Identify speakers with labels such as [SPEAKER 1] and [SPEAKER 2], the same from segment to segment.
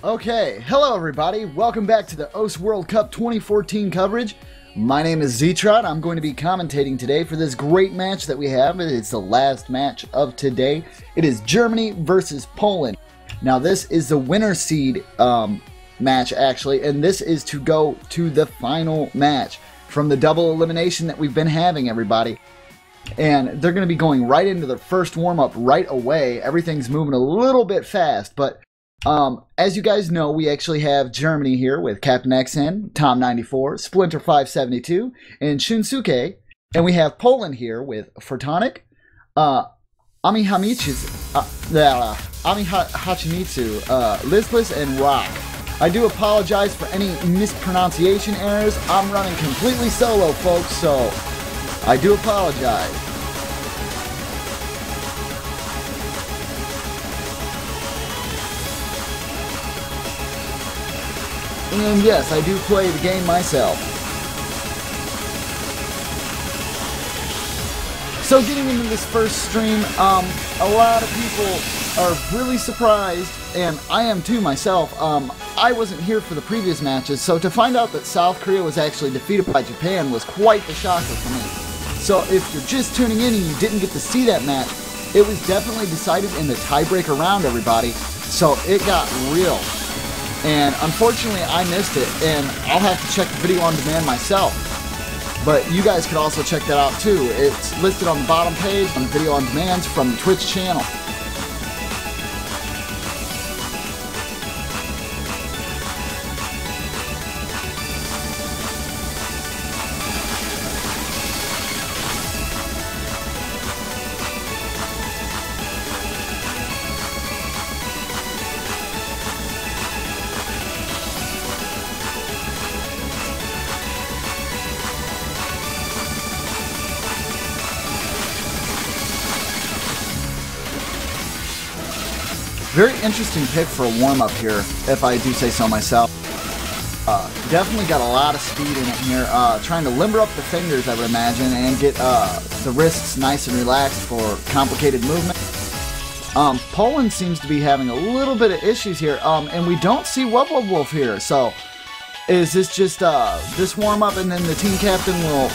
[SPEAKER 1] Okay, hello everybody. Welcome back to the Osu World Cup 2014 coverage. My name is Zetrot. I'm going to be commentating today for this great match that we have. It's the last match of today. It is Germany versus Poland. Now this is the winner seed match actually, and this is to go to the final match from the double elimination that we've been having, everybody. And they're going to be going right into the first warm-up right away. Everything's moving a little bit fast, but as you guys know, we actually have Germany here with Captain XN, Tom94, Splinter 572, and Shunsuke. And we have Poland here with Fortonic, Ami Hachimitsu, Listless, and Rock. I do apologize for any mispronunciation errors. I'm running completely solo, folks, so I do apologize. And yes, I do play the game myself. So getting into this first stream, a lot of people are really surprised, and I am too myself. I wasn't here for the previous matches, so to find out that South Korea was actually defeated by Japan was quite the shocker for me. So if you're just tuning in and you didn't get to see that match, it was definitely decided in the tiebreaker round, everybody. So it got real. And unfortunately, I missed it, and I'll have to check the video on demand myself. But you guys could also check that out too. It's listed on the bottom page on video on demand from the Twitch channel. Very interesting pick for a warm-up here, if I do say so myself. Definitely got a lot of speed in it here. Trying to limber up the fingers, I would imagine, and get the wrists nice and relaxed for complicated movement. Poland seems to be having a little bit of issues here, and we don't see Wolf here. So, is this just this warm-up, and then the team captain will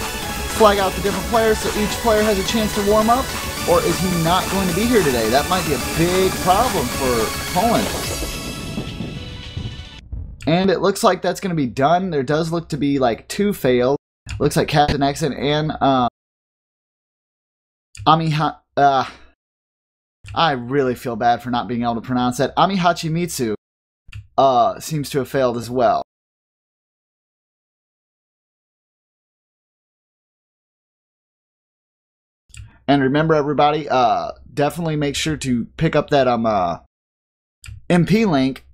[SPEAKER 1] flag out the different players so each player has a chance to warm up? Or is he not going to be here today? That might be a big problem for Poland. And it looks like that's going to be done. There does look to be like 2 failed. Looks like Captain Exon and I really feel bad for not being able to pronounce that. Ami Hachimitsu seems to have failed as well. And remember, everybody, definitely make sure to pick up that MP link.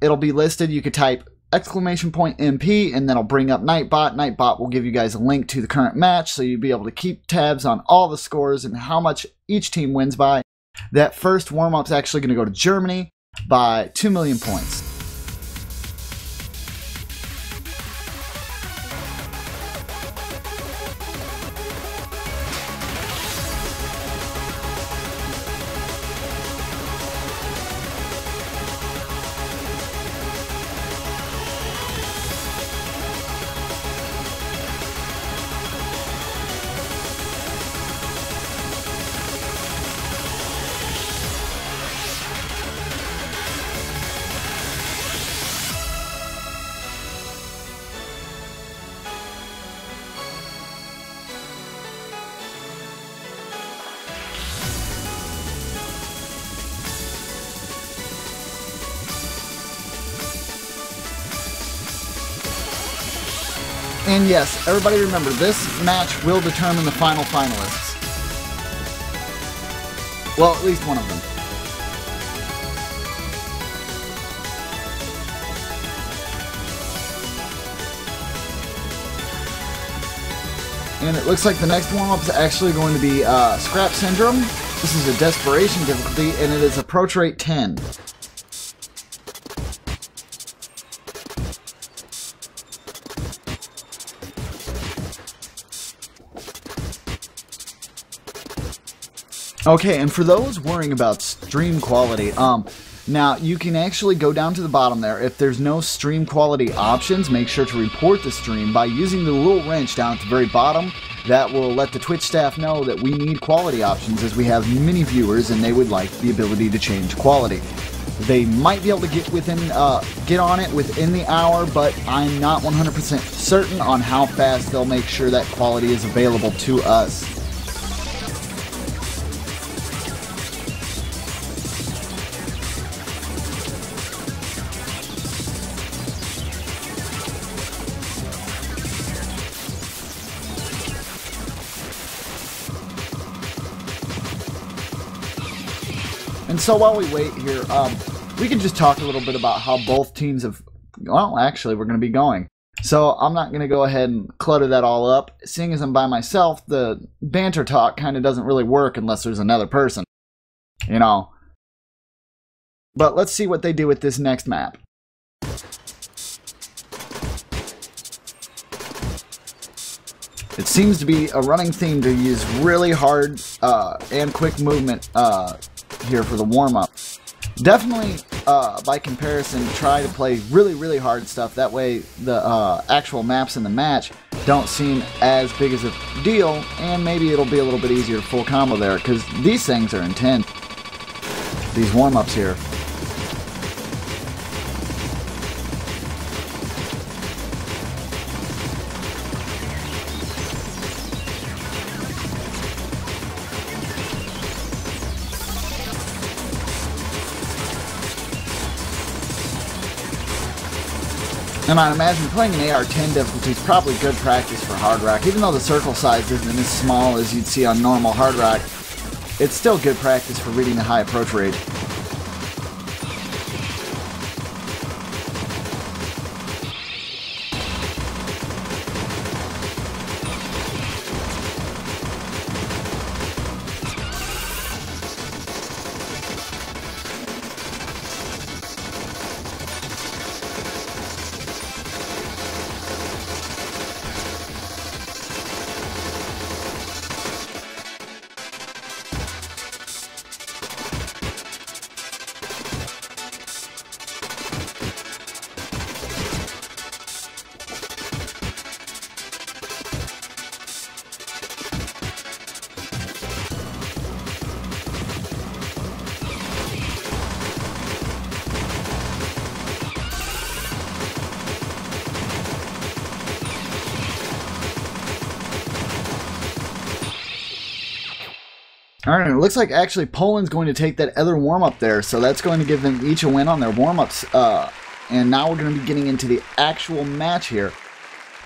[SPEAKER 1] It'll be listed. You could type !MP, and then it'll bring up Nightbot. Nightbot will give you guys a link to the current match, so you'll be able to keep tabs on all the scores and how much each team wins by. That first warm-up is actually going to go to Germany by 2 million points. And yes, everybody remember, this match will determine the final finalists. Well, at least one of them. And it looks like the next warm-up is actually going to be Scrap Syndrome. This is a Desperation difficulty, and it is Approach Rate 10. Okay, and for those worrying about stream quality, Now, you can actually go down to the bottom there. If there's no stream quality options, make sure to report the stream by using the little wrench down at the very bottom. That will let the Twitch staff know that we need quality options, as we have many viewers and they would like the ability to change quality. They might be able to get on it within the hour, but I'm not 100% certain on how fast they'll make sure that quality is available to us. And so while we wait here, we can just talk a little bit about how both teams have, well, actually, we're going to be going. So I'm not going to go ahead and clutter that all up. Seeing as I'm by myself, the banter talk kind of doesn't really work unless there's another person, you know. But let's see what they do with this next map. It seems to be a running theme to use really hard and quick movement here for the warm-up. Definitely, by comparison, try to play really hard stuff. That way the actual maps in the match don't seem as big as a deal, and maybe it'll be a little bit easier to full combo there, because these things are intense, these warm-ups here. And I'd imagine playing an AR-10 difficulty is probably good practice for hard rock. Even though the circle size isn't as small as you'd see on normal hard rock, it's still good practice for reading the high approach rate. Alright, it looks like actually Poland's going to take that other warm-up there, so that's going to give them each a win on their warm-ups. And now we're going to be getting into the actual match here.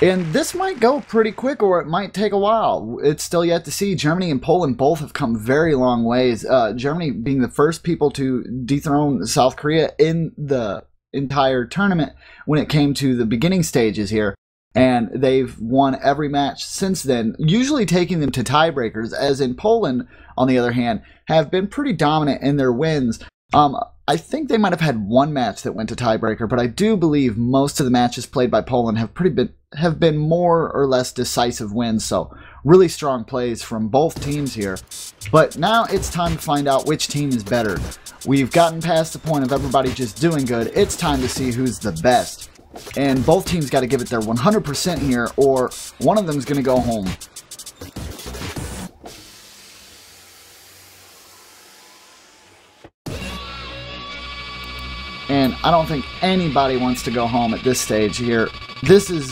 [SPEAKER 1] And this might go pretty quick, or it might take a while. It's still yet to see. Germany and Poland both have come very long ways. Germany being the first people to dethrone South Korea in the entire tournament when it came to the beginning stages here. And they've won every match since then, usually taking them to tiebreakers, as in Poland, on the other hand, have been pretty dominant in their wins. I think they might have had one match that went to tiebreaker, but I do believe most of the matches played by Poland have been more or less decisive wins, so really strong plays from both teams here. But now it's time to find out which team is better. We've gotten past the point of everybody just doing good. It's time to see who's the best. And both teams got to give it their 100% here, or one of them's going to go home. And I don't think anybody wants to go home at this stage here. This is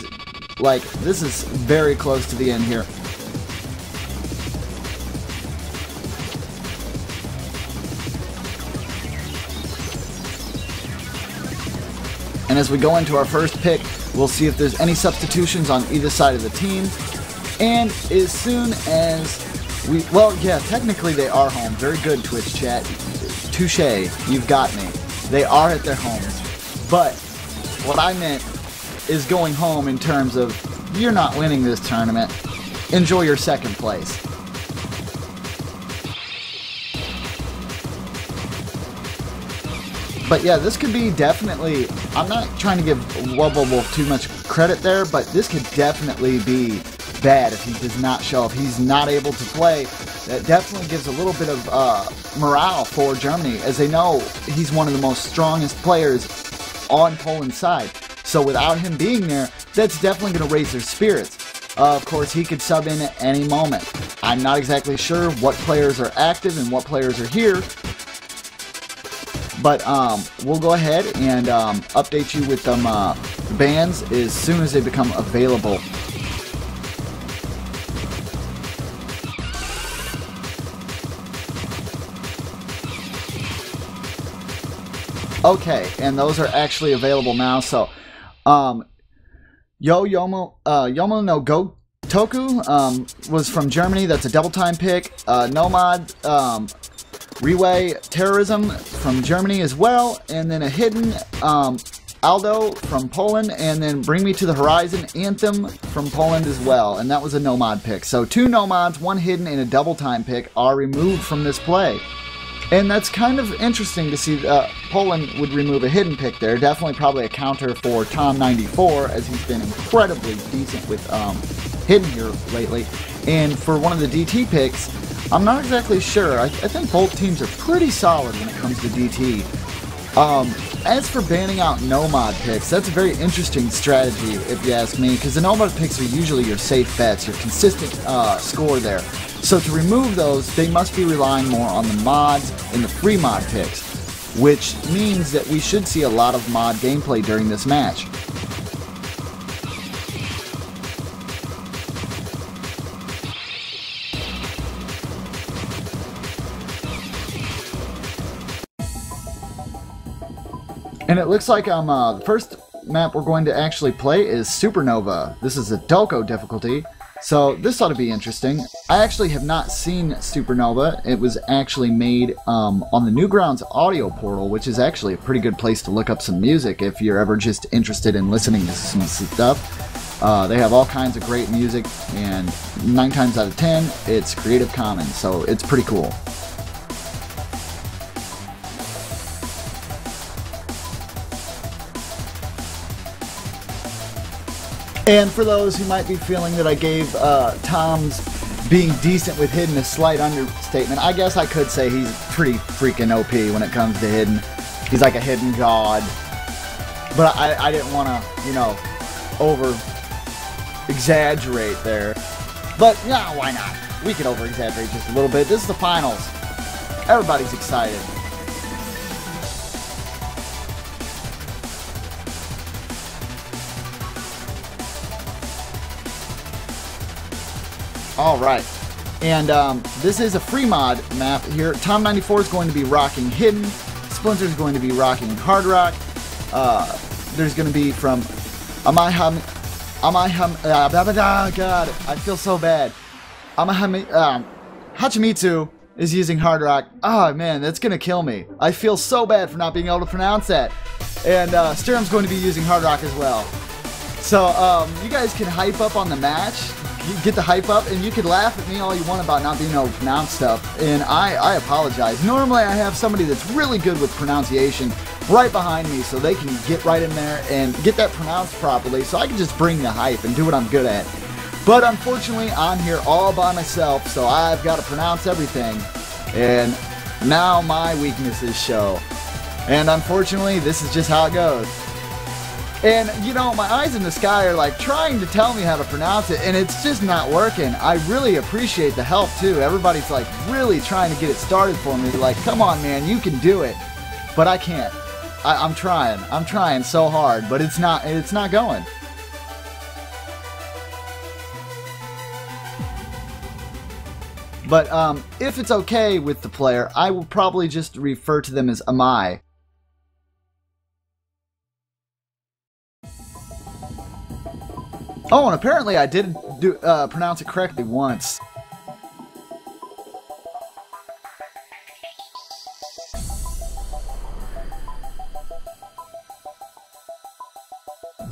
[SPEAKER 1] very close to the end here. And as we go into our first pick, we'll see if there's any substitutions on either side of the team. And as soon as we, well, yeah, technically they are home. Very good, Twitch chat. Touche, you've got me. They are at their homes. But what I meant is going home in terms of, you're not winning this tournament. Enjoy your second place. But yeah, this could be definitely, I'm not trying to give Wolf too much credit there, but this could definitely be bad if he does not show, if he's not able to play. That definitely gives a little bit of morale for Germany, as they know he's one of the most strongest players on Poland's side. So without him being there, that's definitely going to raise their spirits. Of course, he could sub in at any moment. I'm not exactly sure what players are active and what players are here, but we'll go ahead and update you with them bans as soon as they become available. Okay, and those are actually available now. So, Yomo no Go Toku was from Germany. That's a double time pick. Nomad Reway Terrorism from Germany as well, and then a hidden Aldo from Poland, and then Bring Me to the Horizon Anthem from Poland as well, and that was a Nomad pick. So 2 Nomads, 1 hidden, and a double time pick are removed from this play. And that's kind of interesting to see Poland would remove a hidden pick there. Definitely probably a counter for Tom94, as he's been incredibly decent with hidden here lately. And for one of the DT picks, I'm not exactly sure. I think both teams are pretty solid when it comes to DT. As for banning out Nomad picks, that's a very interesting strategy if you ask me, because the Nomad picks are usually your safe bets, your consistent score there. So to remove those, they must be relying more on the mods and the free mod picks, which means that we should see a lot of mod gameplay during this match. And it looks like the first map we're going to actually play is Supernova. This is a Doko difficulty, so this ought to be interesting. I actually have not seen Supernova. It was actually made on the Newgrounds audio portal, which is actually a pretty good place to look up some music if you're ever just interested in listening to some stuff. They have all kinds of great music, and 9 times out of 10, it's Creative Commons, so it's pretty cool. And for those who might be feeling that I gave Tom's being decent with hidden a slight understatement, I guess I could say he's pretty freaking OP when it comes to hidden. He's like a hidden god. But I didn't want to, you know, over-exaggerate there. But, yeah, why not? We could over-exaggerate just a little bit. This is the finals. Everybody's excited. Alright, and this is a free mod map here. Tom94 is going to be rocking Hidden, Splinter is going to be rocking Hard Rock, there's going to be from God, I feel so bad. Hachimitsu is using Hard Rock. Oh man, that's going to kill me. I feel so bad for not being able to pronounce that. And Sturm's going to be using Hard Rock as well. So you guys can hype up on the match. Get the hype up, and you can laugh at me all you want about not being able to pronounce stuff, and I apologize. Normally I have somebody that's really good with pronunciation right behind me so they can get right in there and get that pronounced properly, so I can just bring the hype and do what I'm good at. But unfortunately, I'm here all by myself, so I've got to pronounce everything, and now my weaknesses show. And unfortunately, this is just how it goes. And, you know, my eyes in the sky are like trying to tell me how to pronounce it, and it's just not working. I really appreciate the help, too. Everybody's like really trying to get it started for me. Like, come on, man, you can do it. But I can't. I'm trying. I'm trying so hard, but it's not going. But if it's okay with the player, I will probably just refer to them as Amai. Oh, and apparently I did pronounce it correctly once.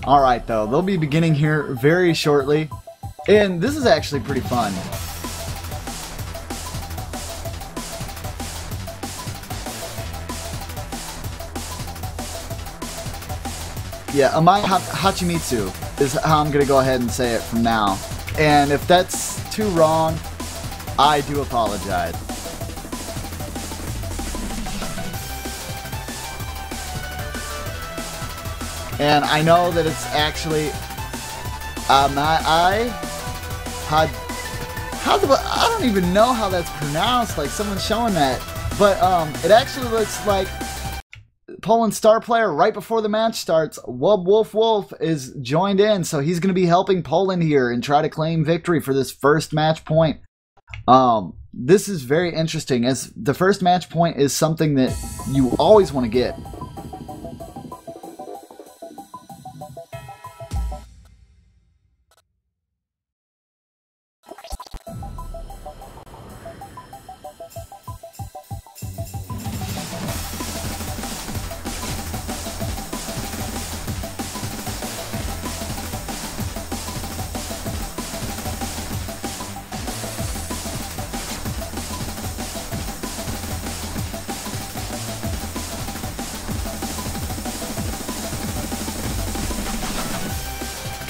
[SPEAKER 1] Alright though, they'll be beginning here very shortly. And this is actually pretty fun. Yeah, Amai Hachimitsu is how I'm going to go ahead and say it from now. And if that's too wrong, I do apologize. And I know that it's actually I don't even know how that's pronounced. Like someone's showing that, but it actually looks like Poland's star player right before the match starts, Wolf is joined in, so he's going to be helping Poland here and try to claim victory for this first match point. This is very interesting, as the first match point is something that you always want to get.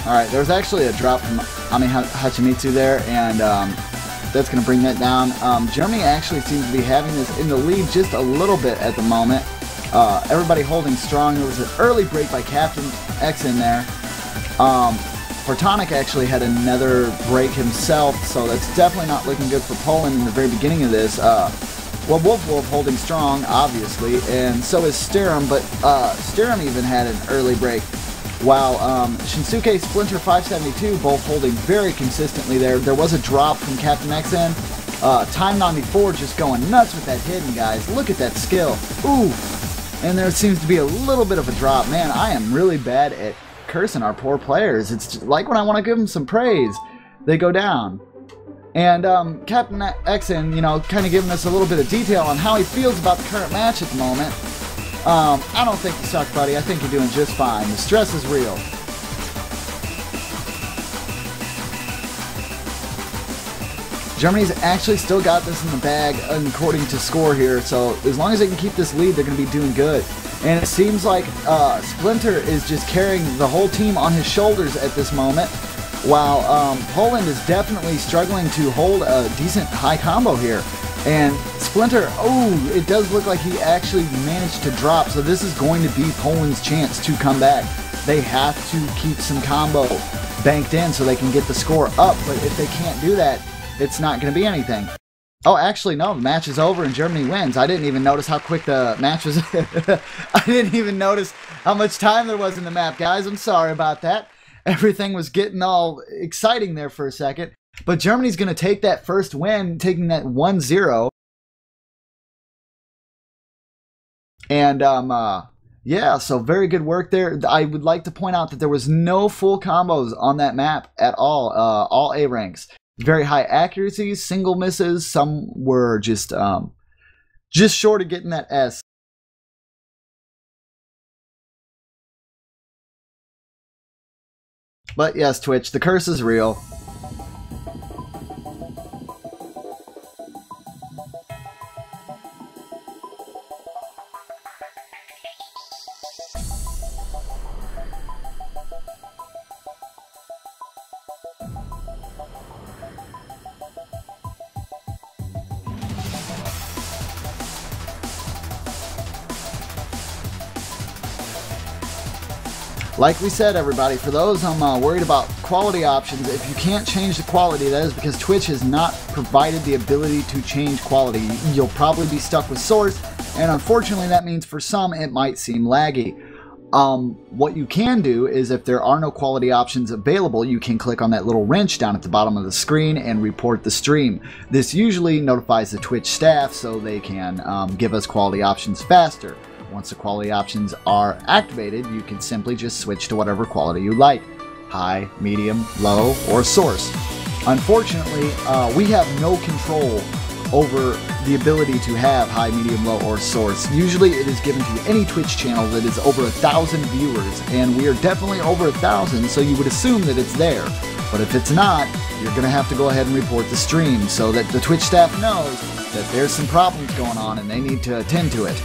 [SPEAKER 1] Alright, there's actually a drop from Ami Hachimitsu there, and that's going to bring that down. Germany actually seems to be having this in the lead just a little bit at the moment. Everybody holding strong. There was an early break by Captain X in there. Fortonic actually had another break himself, so that's definitely not looking good for Poland in the very beginning of this. Well, Wolf holding strong, obviously, and so is Styrum, but Styrum even had an early break. While Shinsuke, Splinter, 572 both holding very consistently there. There was a drop from Captain XN. Time 94 just going nuts with that hidden, guys. Look at that skill. Ooh. And there seems to be a little bit of a drop. Man, I am really bad at cursing our poor players. It's just like when I want to give them some praise, they go down. And Captain XN, you know, kind of giving us a little bit of detail on how he feels about the current match at the moment. I don't think you suck, buddy. I think you're doing just fine. The stress is real. Germany's actually still got this in the bag according to score here, so as long as they can keep this lead, they're going to be doing good. And it seems like Splinter is just carrying the whole team on his shoulders at this moment, while Poland is definitely struggling to hold a decent high combo here. And Splinter, oh, it does look like he actually managed to drop, so this is going to be Poland's chance to come back. They have to keep some combo banked in so they can get the score up, but if they can't do that, it's not going to be anything. Oh, actually, no, the match is over and Germany wins. I didn't even notice how quick the match was. I didn't even notice how much time there was in the map, guys. I'm sorry about that. Everything was getting all exciting there for a second. But Germany's going to take that first win, taking that 1-0. And, yeah, so very good work there. I would like to point out that there was no full combos on that map at all A ranks. Very high accuracy, single misses. Some were just short of getting that S. But yes, Twitch, the curse is real. Like we said, everybody, for those worried about quality options, if you can't change the quality, that is because Twitch has not provided the ability to change quality. You'll probably be stuck with source, and unfortunately that means for some it might seem laggy. What you can do is, if there are no quality options available, you can click on that little wrench down at the bottom of the screen and report the stream. This usually notifies the Twitch staff so they can give us quality options faster. Once the quality options are activated, you can simply just switch to whatever quality you like. High, medium, low, or source. Unfortunately, we have no control over the ability to have high, medium, low, or source. Usually it is given to any Twitch channel that is over 1,000 viewers, and we are definitely over 1,000, so you would assume that it's there. But if it's not, you're going to have to go ahead and report the stream so that the Twitch staff knows that there's some problems going on and they need to attend to it.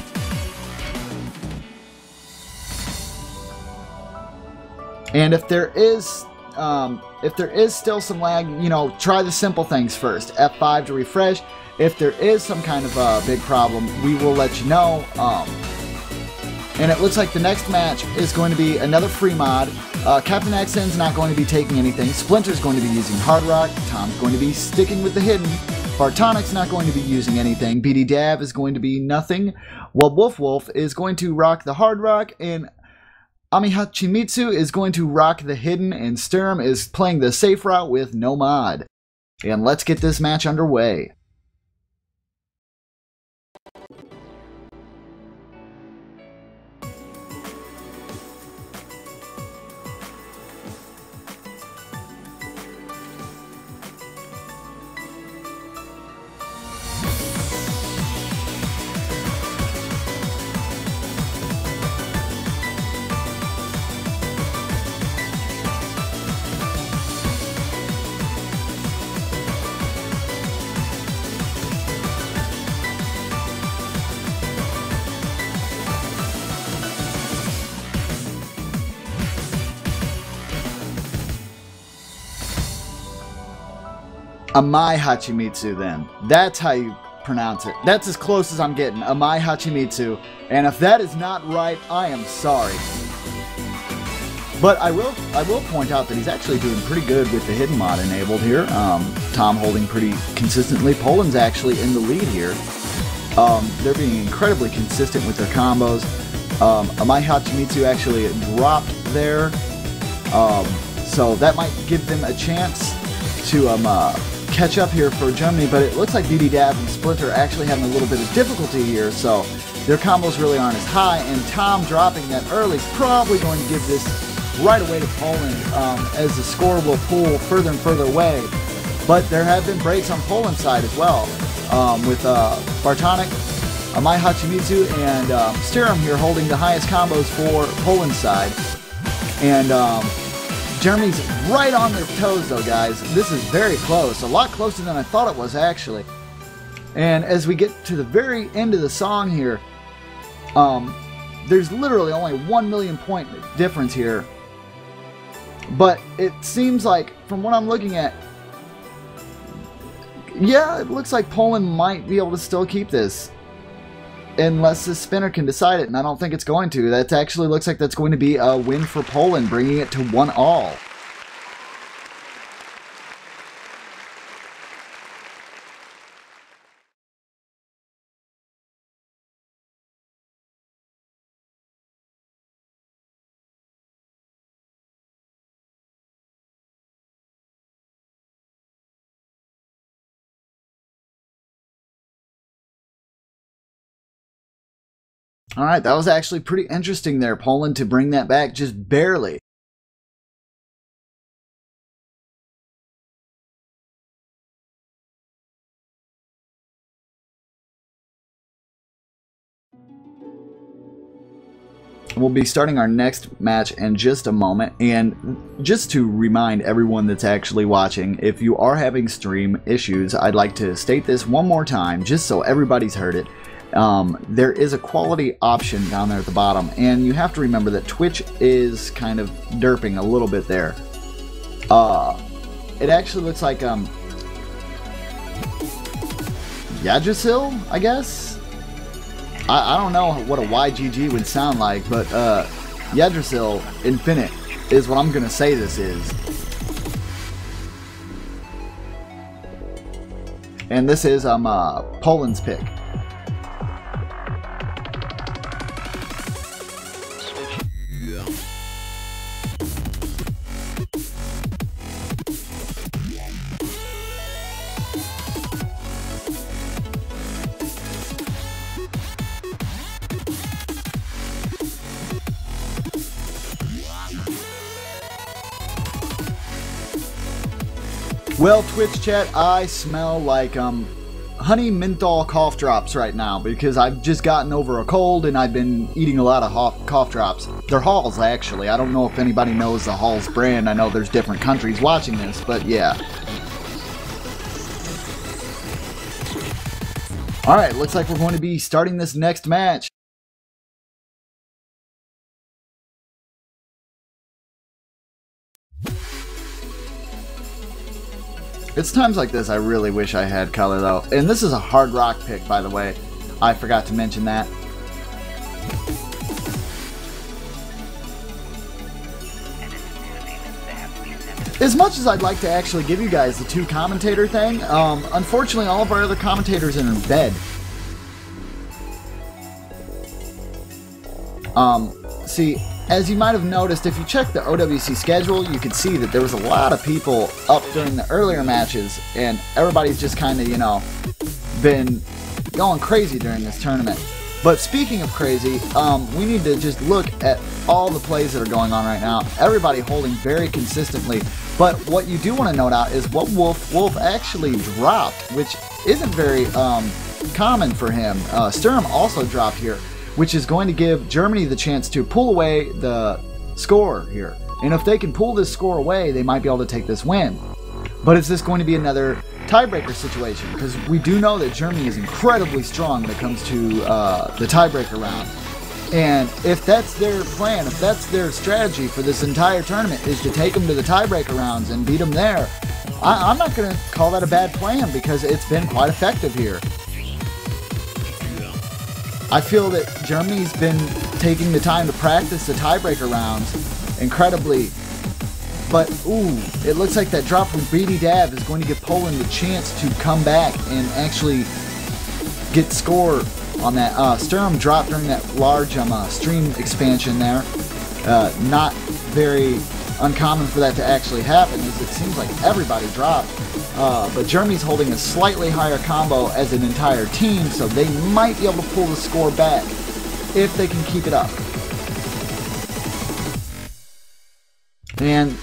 [SPEAKER 1] And if there is still some lag, you know, try the simple things first. F5 to refresh. If there is some kind of big problem, we will let you know. And it looks like the next match is going to be another free mod. Captain Xen's not going to be taking anything. Splinter's going to be using Hard Rock. Tom's going to be sticking with the hidden. Bartonic's not going to be using anything. BD Dav is going to be nothing. While Wolf is going to rock the Hard Rock. And Ami Hachimitsu is going to rock the hidden. And Sturm is playing the safe route with no mod. And let's get this match underway. Amai Hachimitsu, then. That's how you pronounce it. That's as close as I'm getting. Amai Hachimitsu. And if that is not right, I am sorry. But I will point out that he's actually doing pretty good with the hidden mod enabled here. Tom holding pretty consistently. Poland's actually in the lead here. They're being incredibly consistent with their combos. Amai Hachimitsu actually dropped there. So that might give them a chance to catch up here for Germany, but it looks like BD Dav and Splinter are actually having a little bit of difficulty here, so their combos really aren't as high, and Tom dropping that early is probably going to give this right away to Poland as the score will pull further and further away. But there have been breaks on Poland's side as well, with Bartonic, Amai Hachimitsu, and Sturm here holding the highest combos for Poland's side. And Germany's right on their toes, though, guys. This is very close. A lot closer than I thought it was, actually. And as we get to the very end of the song here, there's literally only 1 million point difference here. But it seems like, from what I'm looking at, yeah, it looks like Poland might be able to still keep this. Unless the spinner can decide it, and I don't think it's going to. That actually looks like that's going to be a win for Poland, bringing it to 1-all. Alright, that was actually pretty interesting there, Poland, to bring that back just barely. We'll be starting our next match in just a moment, and just to remind everyone that's actually watching, if you are having stream issues, I'd like to state this one more time, just so everybody's heard it. There is a quality option down there at the bottom, and you have to remember that Twitch is kind of derping a little bit there. It actually looks like Yggdrasil, I guess? I don't know what a YGG would sound like, but Yggdrasil Infinite is what I'm gonna say this is. And this is Poland's pick. Well, Twitch chat, I smell like honey menthol cough drops right now because I've just gotten over a cold and I've been eating a lot of cough drops. They're Halls, actually. I don't know if anybody knows the Halls brand. I know there's different countries watching this, but yeah. Alright, looks like we're going to be starting this next match. It's times like this I really wish I had color, though. And this is a hard rock pick, by the way. I forgot to mention that. As much as I'd like to actually give you guys the two commentator thing, unfortunately all of our other commentators are in bed. See, as you might have noticed, if you check the OWC schedule, you could see that there was a lot of people up during the earlier matches, and everybody's just kind of, you know, been going crazy during this tournament. But speaking of crazy, we need to just look at all the plays that are going on right now. Everybody holding very consistently. But what you do want to note out is what Wolf actually dropped, which isn't very common for him. Sturm also dropped here, which is going to give Germany the chance to pull away the score here. And if they can pull this score away, they might be able to take this win. But is this going to be another tiebreaker situation? Because we do know that Germany is incredibly strong when it comes to the tiebreaker round. And if that's their plan, if that's their strategy for this entire tournament, is to take them to the tiebreaker rounds and beat them there, I'm not going to call that a bad plan, because it's been quite effective here. I feel that Germany's been taking the time to practice the tiebreaker rounds incredibly. But, ooh, it looks like that drop from Beady Dav is going to give Poland the chance to come back and actually get score on that. Sturm dropped during that large stream expansion there. Not very uncommon for that to actually happen, as it seems like everybody dropped. But Germany's holding a slightly higher combo as an entire team, so they might be able to pull the score back if they can keep it up. And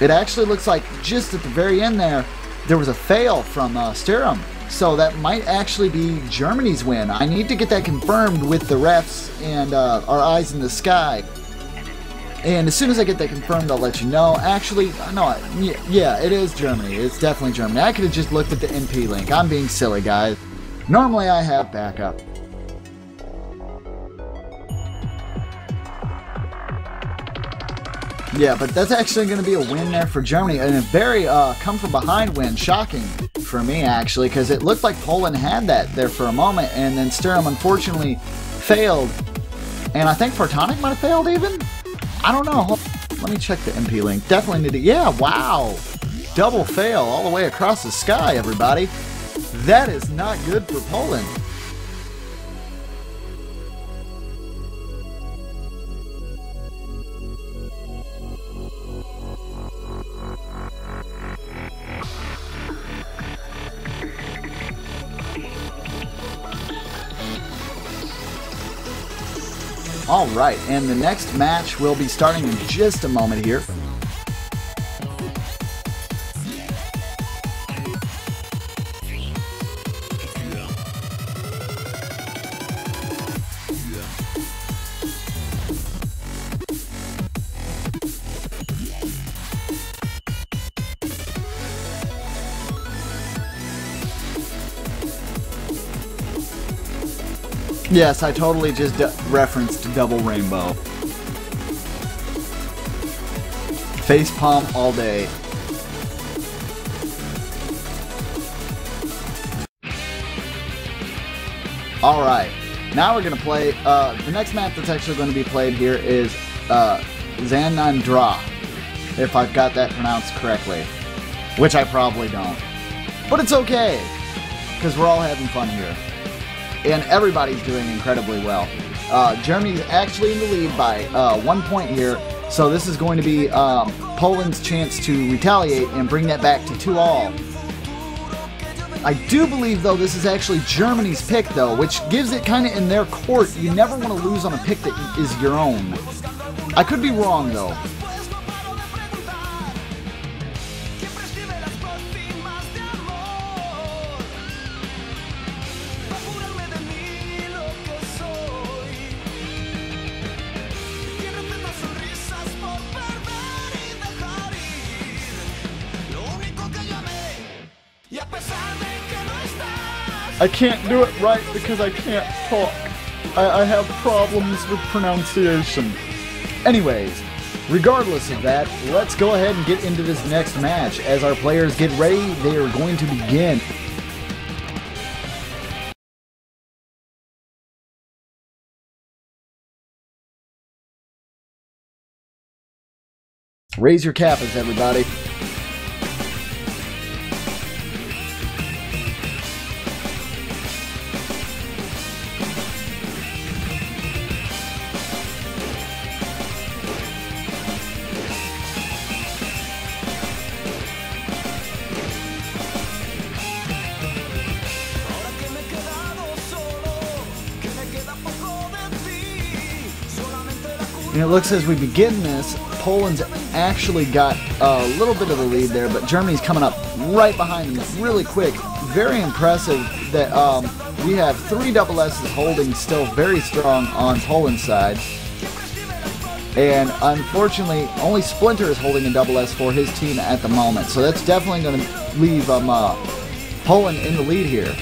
[SPEAKER 1] it actually looks like just at the very end there was a fail from Sturm. So that might actually be Germany's win. I need to get that confirmed with the refs and our eyes in the sky. And as soon as I get that confirmed, I'll let you know. Actually, no, yeah, it is Germany. It's definitely Germany. I could have just looked at the NP link. I'm being silly, guys. Normally I have backup. Yeah, but that's actually going to be a win there for Germany, and a very come-from-behind win. Shocking for me, actually, because it looked like Poland had that there for a moment, and then Sturm unfortunately failed. And I think Fortonic might have failed even? I don't know. Let me check the MP link. Definitely need to... Yeah, wow! Double fail all the way across the sky, everybody. That is not good for Poland. Alright, and the next match will be starting in just a moment here. Yes, I totally just referenced Double Rainbow. Facepalm all day. Alright, now we're going to play, the next map that's actually going to be played here is Xanandra, if I've got that pronounced correctly, which I probably don't. But it's okay, because we're all having fun here. And everybody's doing incredibly well. Germany's actually in the lead by 1 point here, so this is going to be Poland's chance to retaliate and bring that back to 2-all. I do believe, though, this is actually Germany's pick, though, which gives it kind of in their court. You never want to lose on a pick that is your own. I could be wrong, though. I can't do it right because I can't talk. I have problems with pronunciation. Anyways, regardless of that, let's go ahead and get into this next match. As our players get ready, they are going to begin. Raise your kappas, everybody. And it looks as we begin this, Poland's actually got a little bit of the lead there, but Germany's coming up right behind them really quick. Very impressive that we have 3 double S's holding still very strong on Poland's side. And unfortunately, only Splinter is holding a double S for his team at the moment. So that's definitely going to leave Poland in the lead here.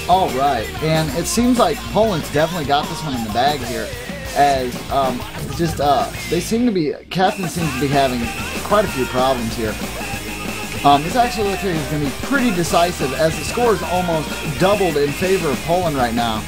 [SPEAKER 1] All right, and it seems like Poland's definitely got this one in the bag here, as they seem to be, Captain seems to be having quite a few problems here. This actually looks like it's going to be pretty decisive, as the score is almost doubled in favor of Poland right now.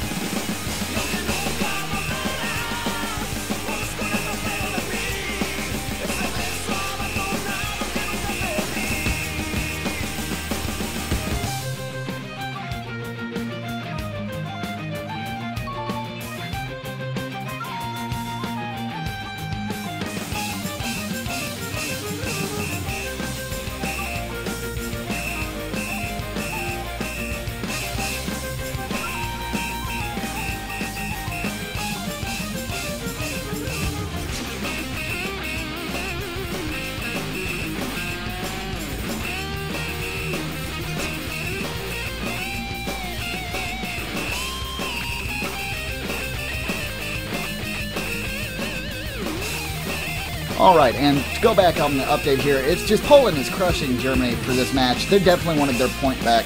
[SPEAKER 1] Alright, and to go back on the update here, it's just Poland is crushing Germany for this match. They definitely wanted their point back.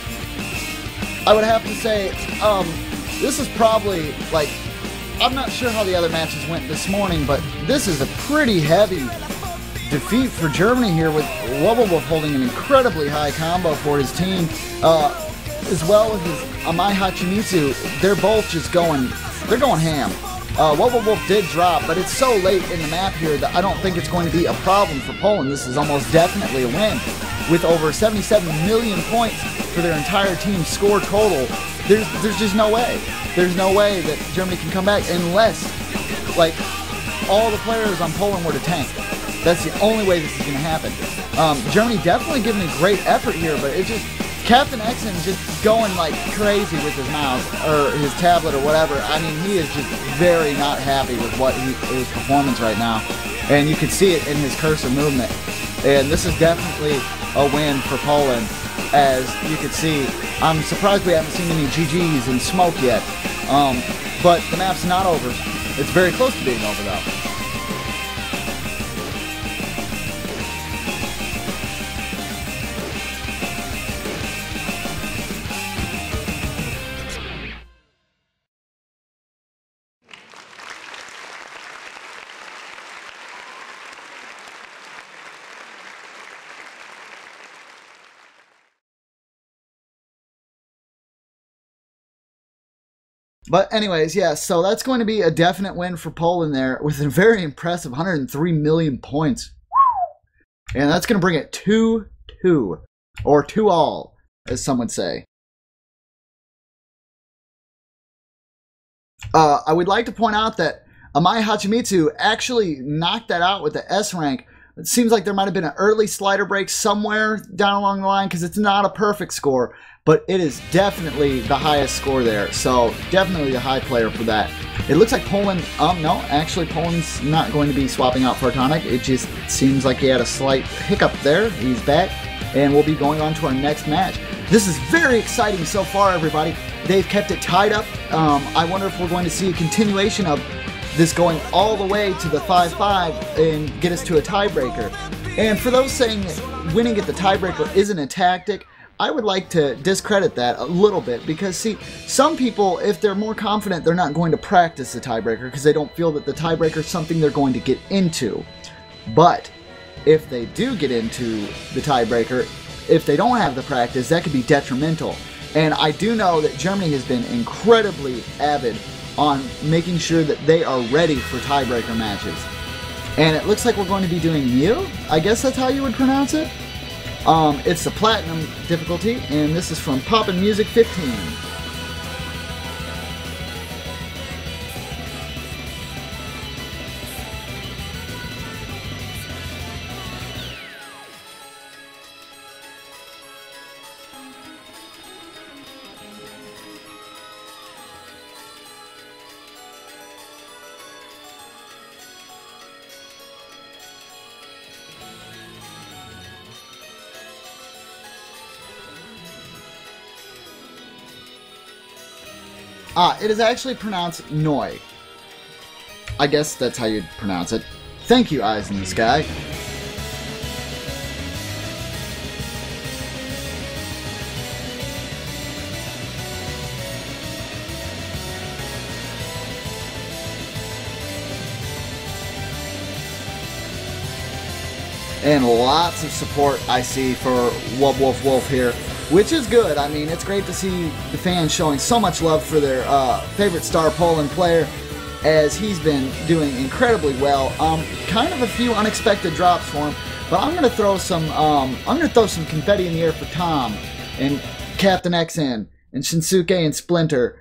[SPEAKER 1] I would have to say, this is probably, like, I'm not sure how the other matches went this morning, but this is a pretty heavy defeat for Germany here, with Wolf holding an incredibly high combo for his team, as well as his Amai Hachimitsu. They're both just going ham. Wolf did drop, but it's so late in the map here that I don't think it's going to be a problem for Poland. This is almost definitely a win. With over 77 million points for their entire team score total, there's just no way. There's no way that Germany can come back unless, like, all the players on Poland were to tank. That's the only way this is going to happen. Germany definitely giving a great effort here, but it just, Captain Exon just going like crazy with his mouse or his tablet or whatever. I mean, he is just very not happy with his performance right now, and you can see it in his cursor movement. And this is definitely a win for Poland, as you can see. I'm surprised we haven't seen any GGs in smoke yet, but the map's not over. It's very close to being over though. But anyways, yeah, so that's going to be a definite win for Poland there, with a very impressive 103 million points. And that's going to bring it 2-2, or 2-all, as some would say. I would like to point out that Amai Hachimitsu actually knocked that out with the S rank, It seems like there might have been an early slider break somewhere down along the line because it's not a perfect score, but it is definitely the highest score there. So definitely a high player for that. It looks like Poland, no, actually Poland's not going to be swapping out Fartonic. It just seems like he had a slight hiccup there. He's back, and we'll be going on to our next match. This is very exciting so far, everybody. They've kept it tied up. I wonder if we're going to see a continuation of this going all the way to the 5-5 and get us to a tiebreaker. And for those saying that winning at the tiebreaker isn't a tactic, I would like to discredit that a little bit because, see, some people, if they're more confident, they're not going to practice the tiebreaker because they don't feel that the tiebreaker is something they're going to get into. But if they do get into the tiebreaker, if they don't have the practice, that could be detrimental. And I do know that Germany has been incredibly avid on making sure that they are ready for tiebreaker matches. And it looks like we're going to be doing Mew. I guess that's how you would pronounce it. It's the Platinum difficulty, and this is from Poppin' Music 15. It is actually pronounced Noi. I guess that's how you'd pronounce it. Thank you, Eyes in the Sky. And lots of support I see for Wub Wolf Wolf here, which is good. I mean, it's great to see the fans showing so much love for their favorite star Poland player, as he's been doing incredibly well. Kind of a few unexpected drops for him, but I'm gonna throw some confetti in the air for Tom and Captain XN and Shinsuke and Splinter.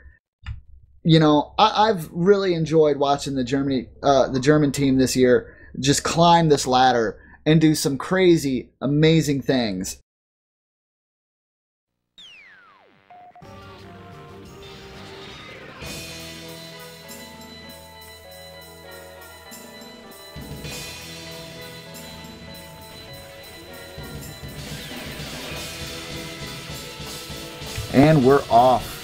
[SPEAKER 1] You know, I've really enjoyed watching the German team this year just climb this ladder and do some crazy, amazing things. And we're off.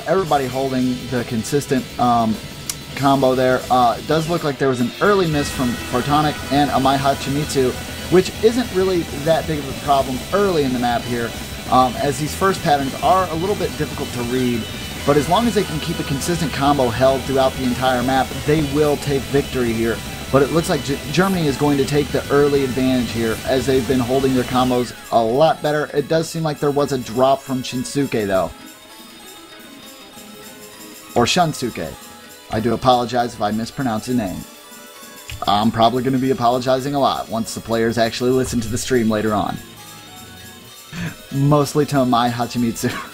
[SPEAKER 1] Everybody holding the consistent combo there. It does look like there was an early miss from Fartonic and Amai Hachimitsu, which isn't really that big of a problem early in the map here, as these first patterns are a little bit difficult to read, but as long as they can keep a consistent combo held throughout the entire map, they will take victory here. But it looks like Germany is going to take the early advantage here, as they've been holding their combos a lot better. It does seem like there was a drop from Shinsuke, though. Or Shunsuke. I do apologize if I mispronounce the name. I'm probably going to be apologizing a lot once the players actually listen to the stream later on. Mostly to Mai Hachimitsu.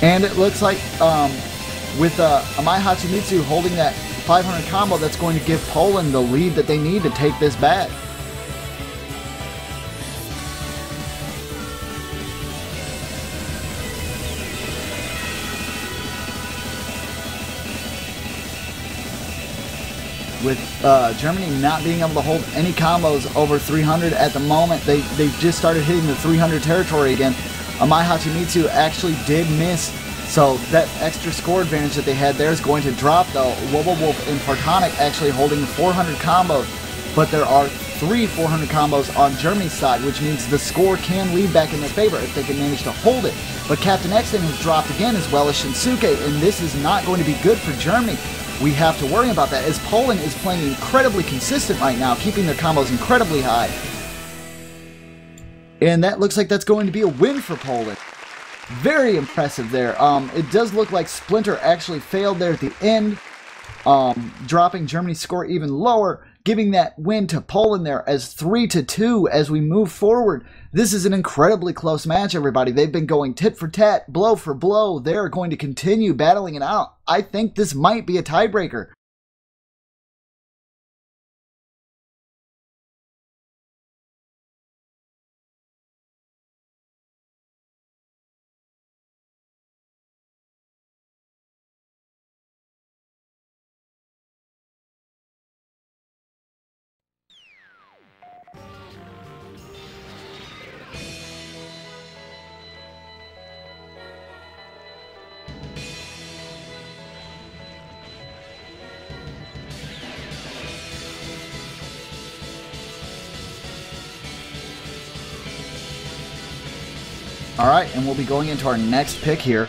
[SPEAKER 1] And it looks like with Amai Hachimitsu holding that 500 combo, that's going to give Poland the lead that they need to take this back. With Germany not being able to hold any combos over 300 at the moment, they've just started hitting the 300 territory again. Amai Hachimitsu actually did miss, so that extra score advantage that they had there is going to drop, though. Wobble Wolf and Fartonic actually holding 400 combos, but there are 3 400 combos on Germany's side, which means the score can lead back in their favor if they can manage to hold it. But Captain Xen has dropped again, as well as Shinsuke, and this is not going to be good for Germany. We have to worry about that, as Poland is playing incredibly consistent right now, keeping their combos incredibly high. And that looks like that's going to be a win for Poland. Very impressive there. It does look like Splinter actually failed there at the end, dropping Germany's score even lower, giving that win to Poland there as 3-2 as we move forward. This is an incredibly close match, everybody. They've been going tit for tat, blow for blow. They're going to continue battling it out. I think this might be a tiebreaker. All right, and we'll be going into our next pick here.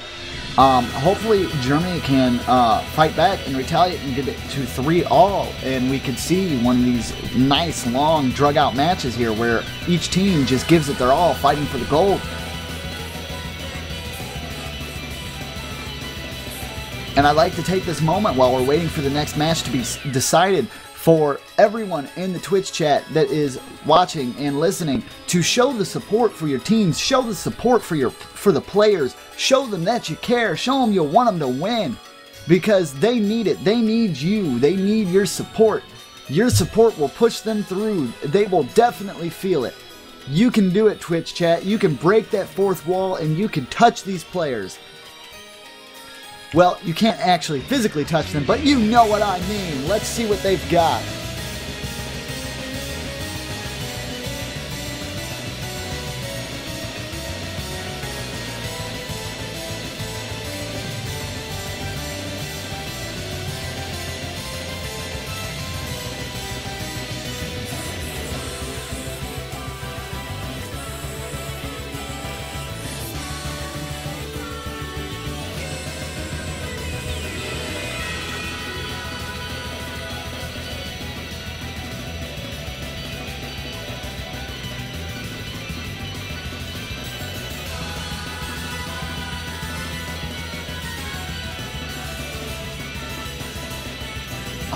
[SPEAKER 1] Hopefully Germany can fight back and retaliate and get it to 3-all, and we could see one of these nice, long, drug-out matches here where each team just gives it their all, fighting for the gold. And I'd like to take this moment while we're waiting for the next match to be decided for everyone in the Twitch chat that is watching and listening to show the support for your teams, show the support for the players, show them that you care, show them you want them to win, because they need it. They need you. They need your support. Your support will push them through. They will definitely feel it. You can do it, Twitch chat. You can break that fourth wall and you can touch these players. Well, you can't actually physically touch them, but you know what I mean. Let's see what they've got.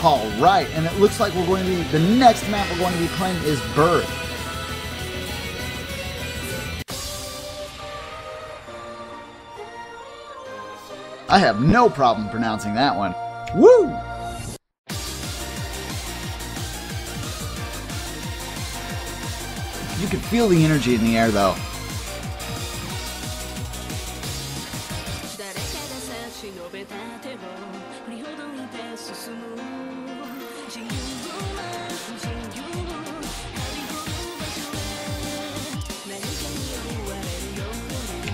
[SPEAKER 1] All right, and it looks like we're going to be, the next map we're going to be playing is Birth. I have no problem pronouncing that one. Woo! You can feel the energy in the air though.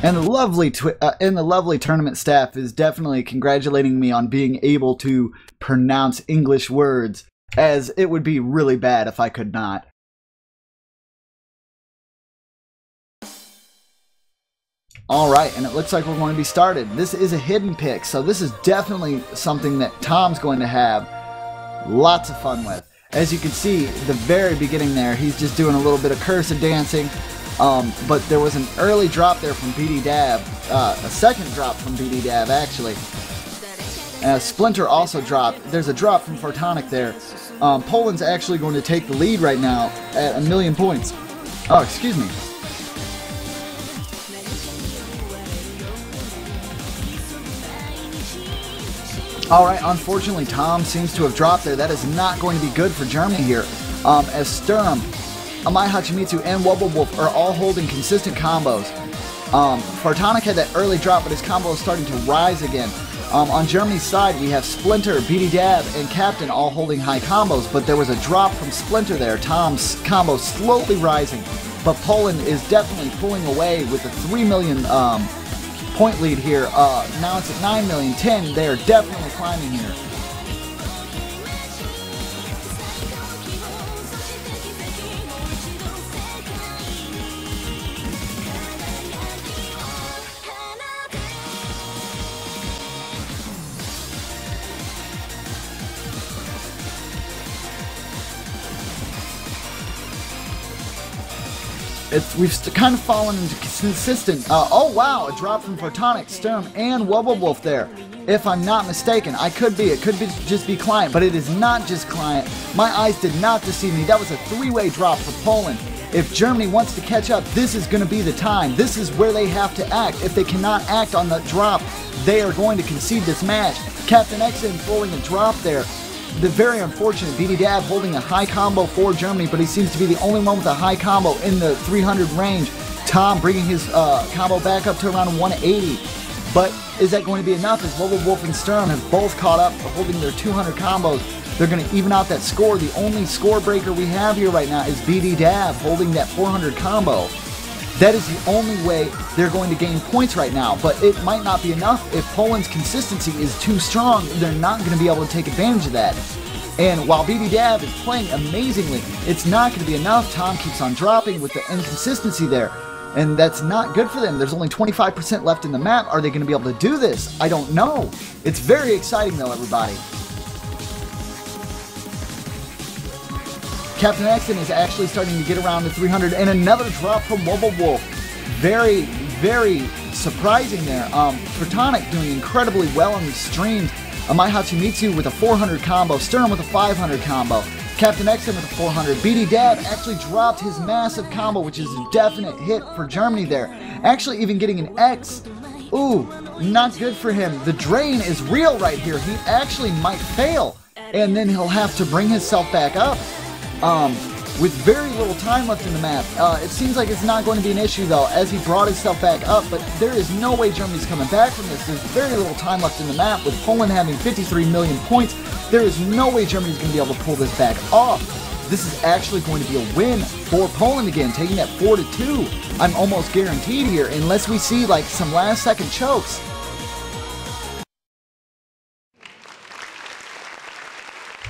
[SPEAKER 1] And the lovely tournament staff is definitely congratulating me on being able to pronounce English words, as it would be really bad if I could not. Alright, and it looks like we're going to be started. This is a hidden pick, so this is definitely something that Tom's going to have lots of fun with. As you can see, the very beginning there, he's just doing a little bit of cursor dancing. But there was an early drop there from BD Dab, a second drop from BD Dab actually. Splinter also dropped. There's a drop from Fartonic there. Poland's actually going to take the lead right now at 1,000,000 points. Oh, excuse me. Alright, unfortunately Tom seems to have dropped there. That is not going to be good for Germany here. As Sturm, Amai Hachimitsu, and Wubble Wolf are all holding consistent combos. Fartonic had that early drop, but his combo is starting to rise again. On Germany's side, we have Splinter, BD Dab, and Captain all holding high combos, but there was a drop from Splinter there. Tom's combo slowly rising, but Poland is definitely pulling away with a 3 million point lead here. Now it's at 9 million, 10. They are definitely climbing here. we've kind of fallen into consistent. Oh wow, a drop from Photonic, Sturm, and Wubble Wolf there. If I'm not mistaken, it could be just be Client, but it is not just Client. My eyes did not deceive me. That was a three-way drop for Poland. If Germany wants to catch up, this is going to be the time. This is where they have to act. If they cannot act on the drop, they are going to concede this match. Captain Xen throwing a drop there. The very unfortunate BD Dab holding a high combo for Germany, but he seems to be the only one with a high combo in the 300 range. Tom bringing his combo back up to around 180. But is that going to be enough? As Wubble Wolf and Sturm have both caught up, holding their 200 combos. They're going to even out that score. The only score breaker we have here right now is BD Dab holding that 400 combo. That is the only way they're going to gain points right now, but it might not be enough. If Poland's consistency is too strong, they're not going to be able to take advantage of that. And while BD Dab is playing amazingly, it's not going to be enough. Tom keeps on dropping with the inconsistency there, and that's not good for them. There's only 25% left in the map. Are they going to be able to do this? I don't know. It's very exciting though, everybody. Captain Xen is actually starting to get around to 300, and another drop from Wubble Wolf. Very, very surprising there. Photonic doing incredibly well in these streams. My Hatsumitsu with a 400 combo, Sturm with a 500 combo, Captain Xen with a 400. BD Dab actually dropped his massive combo, which is a definite hit for Germany there. Actually even getting an X. Ooh, not good for him. The drain is real right here. He actually might fail, and then he'll have to bring himself back up. With very little time left in the map. It seems like it's not going to be an issue though, as he brought himself back up, but there is no way Germany's coming back from this. There's very little time left in the map. With Poland having 53 million points, there is no way Germany's going to be able to pull this back off. This is actually going to be a win for Poland again, taking that 4-2. I'm almost guaranteed here, unless we see like some last second chokes.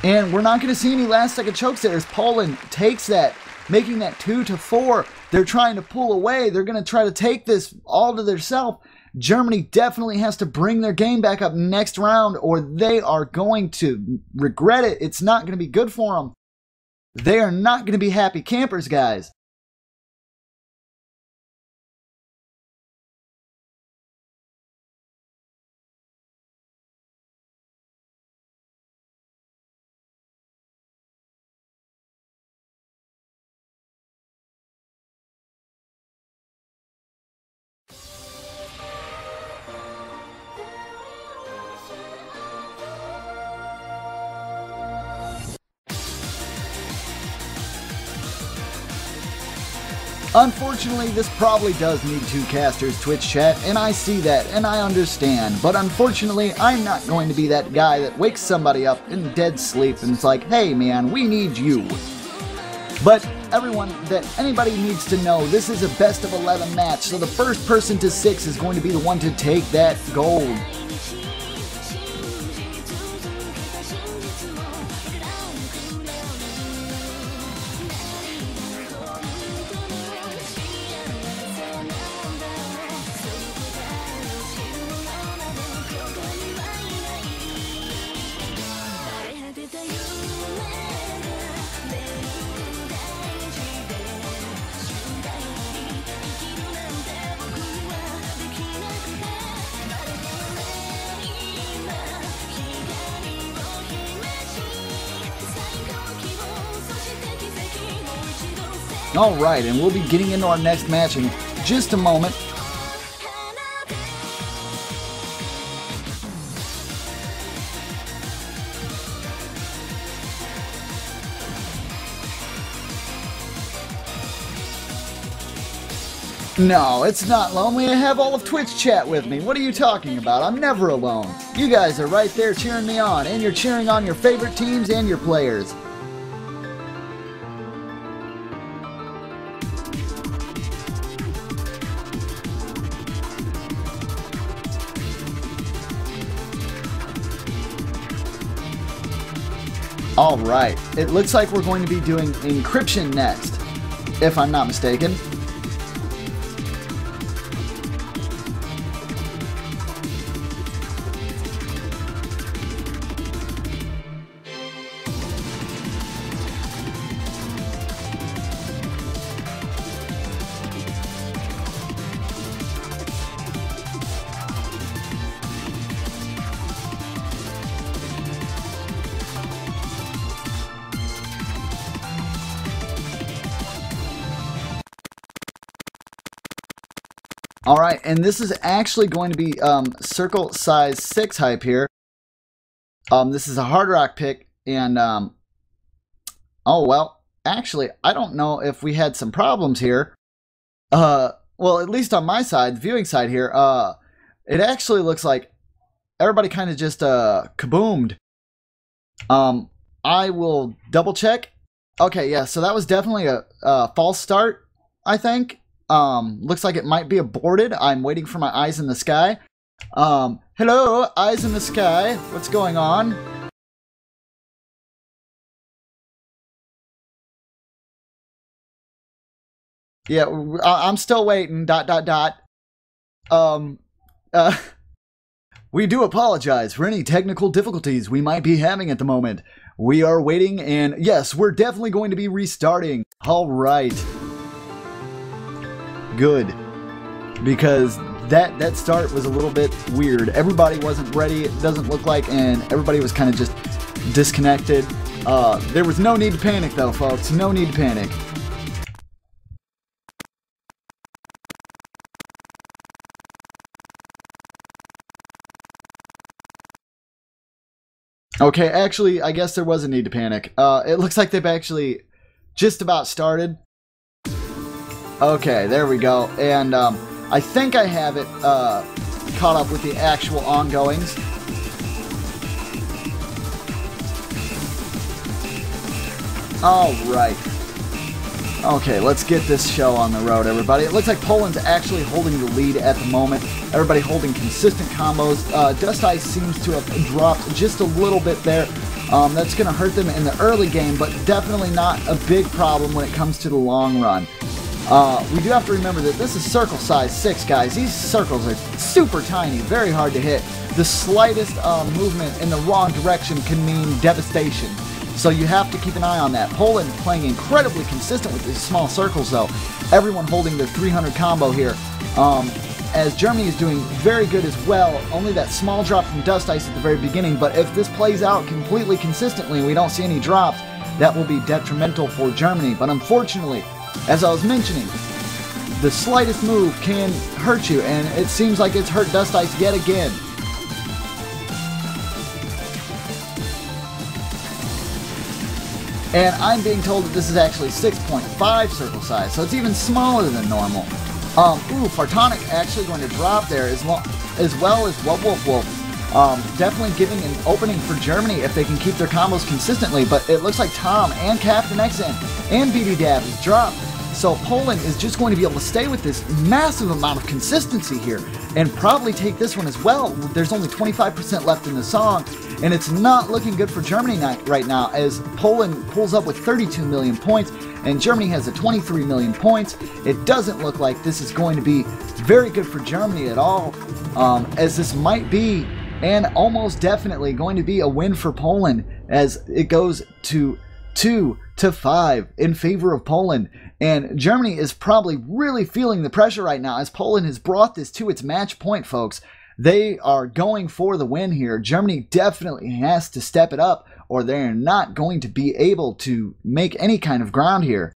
[SPEAKER 1] And we're not going to see any last second chokes there as Poland takes that, making that 2-4. They're trying to pull away. They're going to try to take this all to themselves. Germany definitely has to bring their game back up next round, or they are going to regret it. It's not going to be good for them. They are not going to be happy campers, guys. Unfortunately, this probably does need two casters, Twitch chat, and I see that, and I understand, but unfortunately, I'm not going to be that guy that wakes somebody up in dead sleep and it's like, hey man, we need you. But everyone, that anybody needs to know, this is a best of 11 match, so the first person to 6 is going to be the one to take that gold. Alright, and we'll be getting into our next match in just a moment. No, it's not lonely. I have all of Twitch chat with me. What are you talking about? I'm never alone. You guys are right there cheering me on, and you're cheering on your favorite teams and your players. Alright, it looks like we're going to be doing encryption next, if I'm not mistaken. Alright, and this is actually going to be circle size 6 hype here. This is a hard rock pick, and oh well, actually, I don't know if we had some problems here. Well, at least on my side, the viewing side here, it actually looks like everybody kind of just kaboomed. I will double check. Okay, yeah, so that was definitely a false start, I think. Looks like it might be aborted. I'm waiting for my eyes in the sky. Hello, eyes in the sky. What's going on? Yeah, I'm still waiting. ... We do apologize for any technical difficulties we might be having at the moment. We are waiting, and yes, we're definitely going to be restarting. All right. Good. Because that start was a little bit weird. Everybody wasn't ready, it doesn't look like, and everybody was kind of just disconnected. There was no need to panic, though, folks. No need to panic. Okay, actually, I guess there was a need to panic. It looks like they've actually just about started. Okay, there we go. And I think I have it caught up with the actual ongoings. All right. Okay, let's get this show on the road, everybody. It looks like Poland's actually holding the lead at the moment. Everybody holding consistent combos. Dust Ice seems to have dropped just a little bit there. That's going to hurt them in the early game, but definitely not a big problem when it comes to the long run. We do have to remember that this is circle size 6, guys. These circles are super tiny, very hard to hit. The slightest movement in the wrong direction can mean devastation. So you have to keep an eye on that. Poland playing incredibly consistent with these small circles, though. Everyone holding their 300 combo here. As Germany is doing very good as well. Only that small drop from Dust Ice at the very beginning. But if this plays out completely consistently and we don't see any drops, that will be detrimental for Germany. But unfortunately, as I was mentioning, the slightest move can hurt you. And it seems like it's hurt Dust Ice yet again. And I'm being told that this is actually 6.5 circle size, so it's even smaller than normal. Fartonic actually going to drop there as well as Wolf. Definitely giving an opening for Germany if they can keep their combos consistently, but it looks like Tom and Captain XN and BB Dab has dropped. So Poland is just going to be able to stay with this massive amount of consistency here and probably take this one as well. There's only 25% left in the song, and it's not looking good for Germany right now as Poland pulls up with 32 million points and Germany has a 23 million points. It doesn't look like this is going to be very good for Germany at all, as this might be and almost definitely going to be a win for Poland as it goes to 2-5 in favor of Poland. And Germany is probably really feeling the pressure right now as Poland has brought this to its match point, folks. They are going for the win here. Germany definitely has to step it up or they're not going to be able to make any kind of ground here.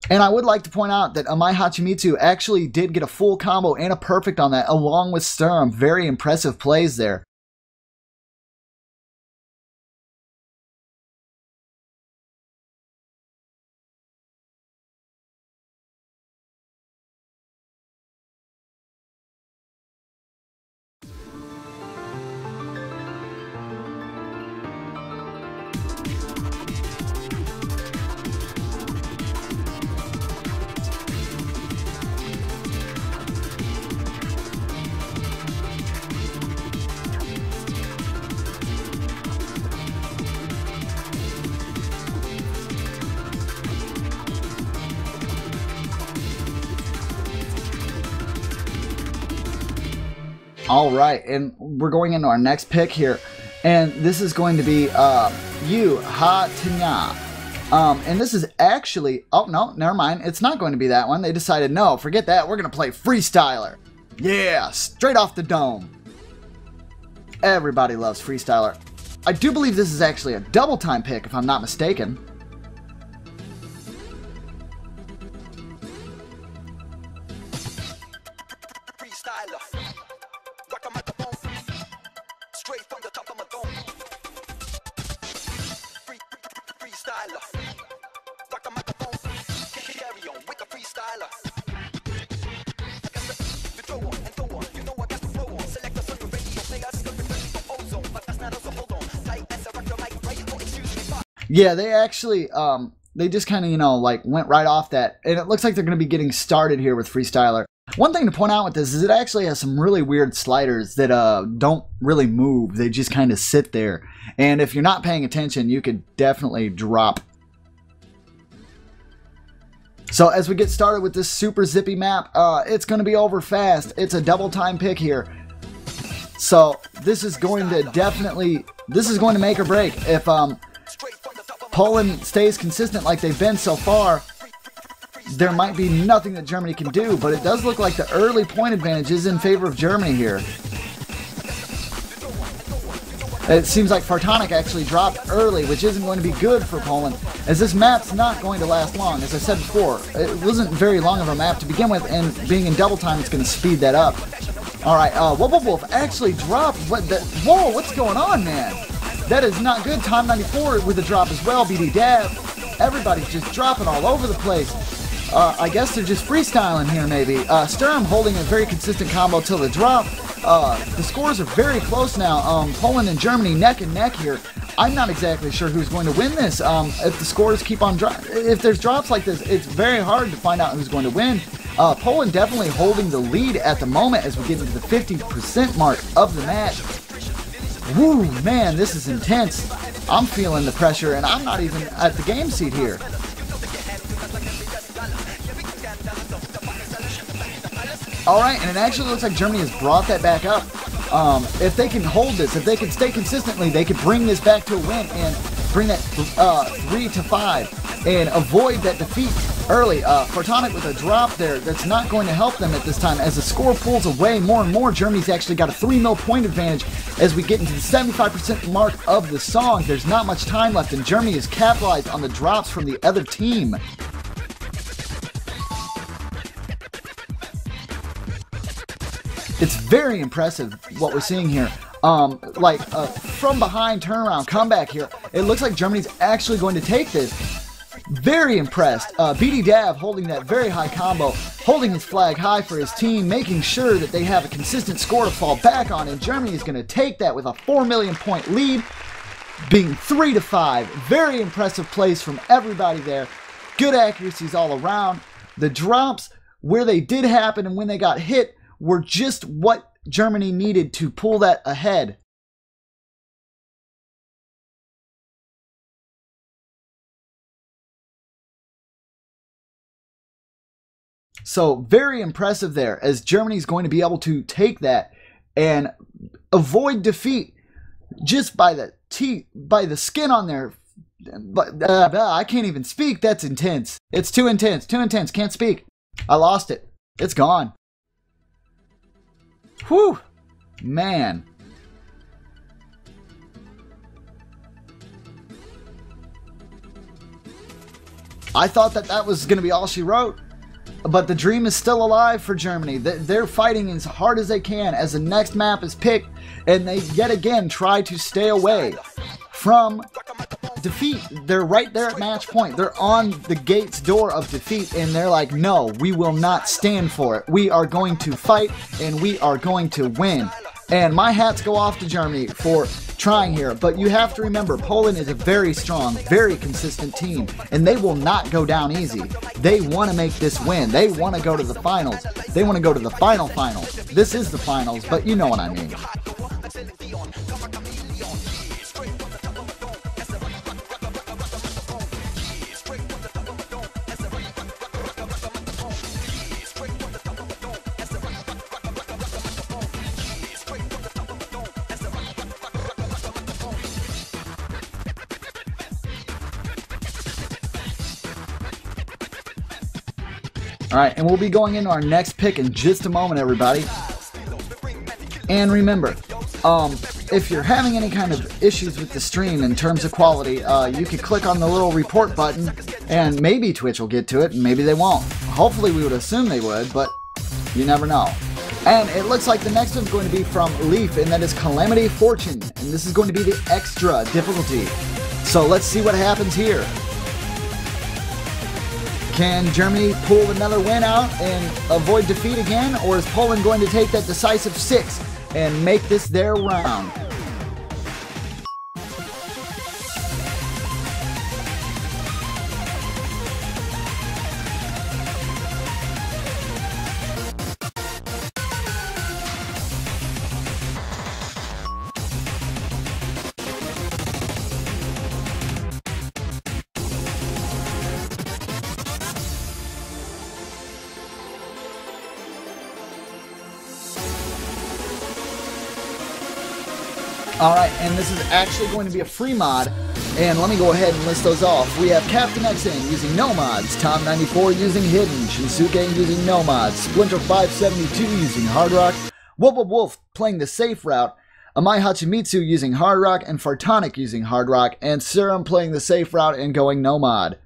[SPEAKER 1] And I would like to point out that Amai Hachimitsu actually did get a full combo and a perfect on that along with Sturm. Very impressive plays there. All right, and we're going into our next pick here, and this is going to be Yu Ha Tanya. And this is actually, oh no, never mind, it's not going to be that one. They decided, no, forget that, we're going to play Freestyler. Yeah, straight off the dome. Everybody loves Freestyler. I do believe this is actually a double time pick, if I'm not mistaken. Yeah, they actually, they just kind of, you know, like went right off that. And it looks like they're going to be getting started here with Freestyler. One thing to point out with this is it actually has some really weird sliders that don't really move. They just kind of sit there. And if you're not paying attention, you could definitely drop. So as we get started with this super zippy map, it's going to be over fast. It's a double time pick here. So this is going to definitely, this is going to make or break. If Poland stays consistent like they've been so far, there might be nothing that Germany can do, but it does look like the early point advantage is in favor of Germany here. It seems like Fartonic actually dropped early, which isn't going to be good for Poland, as this map's not going to last long. As I said before, it wasn't very long of a map to begin with, and being in double time, it's going to speed that up. Alright, Wolf actually dropped. Whoa, what's going on, man? That is not good. Time 94 with a drop as well. BD Dab. Everybody's just dropping all over the place. I guess they're just freestyling here, maybe. Sturm holding a very consistent combo till the drop. The scores are very close now. Poland and Germany neck and neck here. I'm not exactly sure who's going to win this. If the scores keep on dropping, if there's drops like this, it's very hard to find out who's going to win. Poland definitely holding the lead at the moment as we get into the 50% mark of the match. Woo, man, this is intense. I'm feeling the pressure, and I'm not even at the game seat here. Alright, and it actually looks like Germany has brought that back up. If they can hold this, if they can stay consistently, they could bring this back to a win and bring that 3-5 and avoid that defeat early. Fartonic with a drop there, that's not going to help them at this time. As the score pulls away more and more, Germany's actually got a 3-0 point advantage as we get into the 75% mark of the song. There's not much time left, and Germany has capitalized on the drops from the other team. It's very impressive what we're seeing here. From behind turnaround comeback here. It looks like Germany's actually going to take this. Very impressed. BD Dav holding that very high combo, holding his flag high for his team, making sure that they have a consistent score to fall back on, and Germany is going to take that with a 4 million point lead, being 3-5. Very impressive plays from everybody there. Good accuracies all around. The drops, where they did happen and when they got hit, were just what Germany needed to pull that ahead. So very impressive there, as Germany's going to be able to take that and avoid defeat just by the skin on their. I can't even speak. That's intense. It's too intense. Too intense. Can't speak. I lost it. It's gone. Whew, man. I thought that was going to be all she wrote, but the dream is still alive for Germany. They're fighting as hard as they can as the next map is picked, and they yet again try to stay away from defeat. They're right there at match point. They're on the gate's door of defeat, and they're like, no, we will not stand for it. We are going to fight, and we are going to win. And my hats go off to Germany for trying here, but you have to remember, Poland is a very strong, very consistent team, and they will not go down easy. They want to make this win. They want to go to the finals. They want to go to the finals. This is the finals, but you know what I mean. Alright, and we'll be going into our next pick in just a moment, everybody. And remember, if you're having any kind of issues with the stream in terms of quality, you can click on the little report button, and maybe Twitch will get to it, and maybe they won't. Hopefully we would assume they would, but you never know. And it looks like the next one's going to be from Leaf, and that is Calamity Fortune. And this is going to be the extra difficulty. So let's see what happens here. Can Germany pull another win out and avoid defeat again? Or is Poland going to take that decisive 6 and make this their round? Alright, and this is actually going to be a free mod, and let me go ahead and list those off. We have Captain XN using no mods, Tom94 using Hidden, Shinsuke using no mods, Splinter 572 using Hard Rock, Wolf playing the safe route, Amai Hachimitsu using Hard Rock, and Fartonic using Hard Rock, and Serum playing the safe route and going no mod.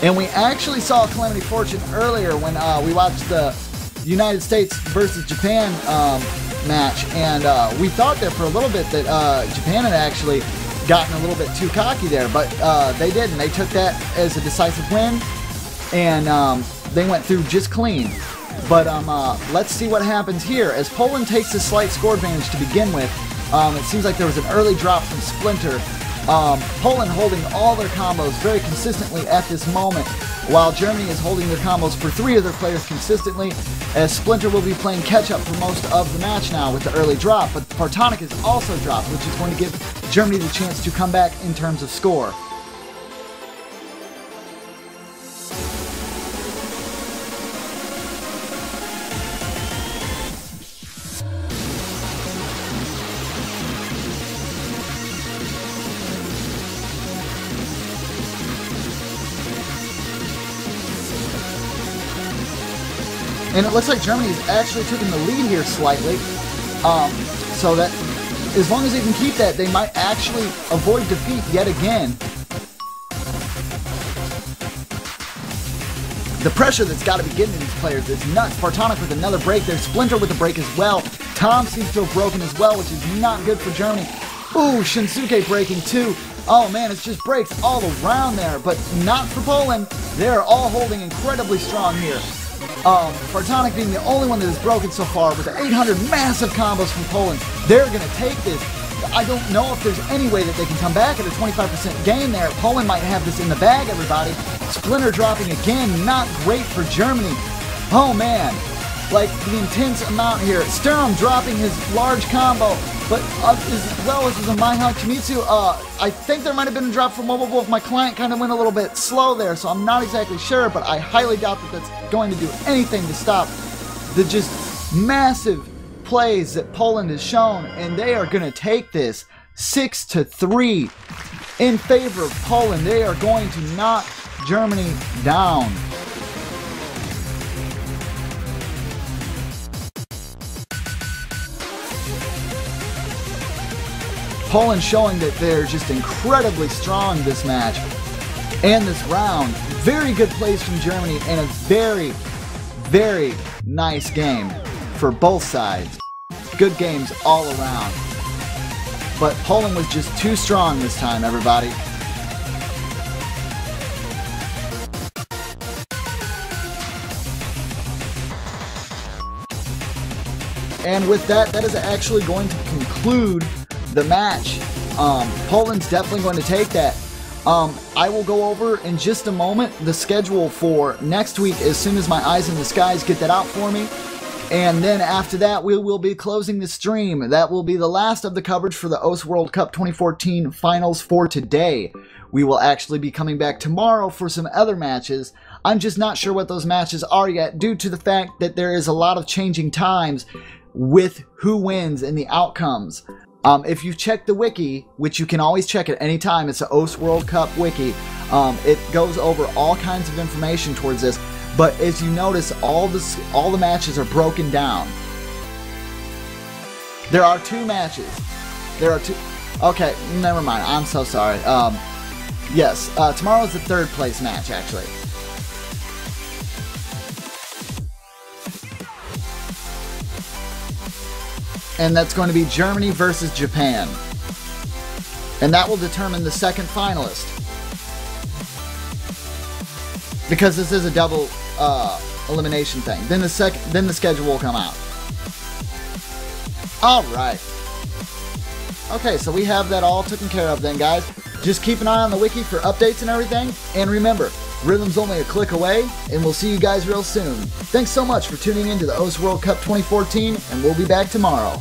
[SPEAKER 1] And we actually saw Calamity Fortune earlier when we watched the United States versus Japan match, and we thought there for a little bit that Japan had actually gotten a little bit too cocky there, but they didn't. They took that as a decisive win, and they went through just clean. But let's see what happens here. As Poland takes a slight score advantage to begin with, it seems like there was an early drop from Splinter. Poland holding all their combos very consistently at this moment, while Germany is holding their combos for 3 of their players consistently, as Splinter will be playing catch-up for most of the match now with the early drop, but Fartonic is also dropped, which is going to give Germany the chance to come back in terms of score. And it looks like Germany is actually taking the lead here slightly. So that as long as they can keep that, they might actually avoid defeat yet again. The pressure that's got to be getting to these players is nuts. Fartonic with another break there. Splinter with a break as well. Tom seems to have broken as well, which is not good for Germany. Ooh, Shinsuke breaking too. Oh man, it's just breaks all around there, but not for Poland. They're all holding incredibly strong here. Fartonic being the only one that is broken so far with the 800 massive combos from Poland. They're going to take this. I don't know if there's any way that they can come back at a 25% gain there. Poland might have this in the bag, everybody. Splinter dropping again. Not great for Germany. Oh, man. Like, the intense amount here. Sturm dropping his large combo. But as well as the Mai Hachimitsu, I think there might have been a drop from Wolf. My client kind of went a little bit slow there, so I'm not exactly sure, but I highly doubt that that's going to do anything to stop the just massive plays that Poland has shown, and they are going to take this 6-3 in favor of Poland. They are going to knock Germany down. Poland showing that they're just incredibly strong this match and this round. Very good plays from Germany and a very, very nice game for both sides. Good games all around. But Poland was just too strong this time, everybody. And with that, that is actually going to conclude the match. Poland's definitely going to take that. I will go over in just a moment the schedule for next week as soon as my eyes in the skies get that out for me. And then after that, we will be closing the stream. That will be the last of the coverage for the Osu World Cup 2014 finals for today. We will actually be coming back tomorrow for some other matches. I'm just not sure what those matches are yet due to the fact that there is a lot of changing times with who wins and the outcomes. If you check the wiki, which you can always check at any time, it's the Osu World Cup wiki. It goes over all kinds of information towards this. But as you notice, all the matches are broken down. There are 2 matches. Okay, never mind. I'm so sorry. Yes, tomorrow is the third place match, actually. And that's going to be Germany versus Japan. And that will determine the second finalist. Because this is a double elimination thing. Then the schedule will come out. Alright. Okay, so we have that all taken care of then, guys. Just keep an eye on the wiki for updates and everything. And remember, Rhythm's only a click away, and we'll see you guys real soon. Thanks so much for tuning in to the Osu World Cup 2014, and we'll be back tomorrow.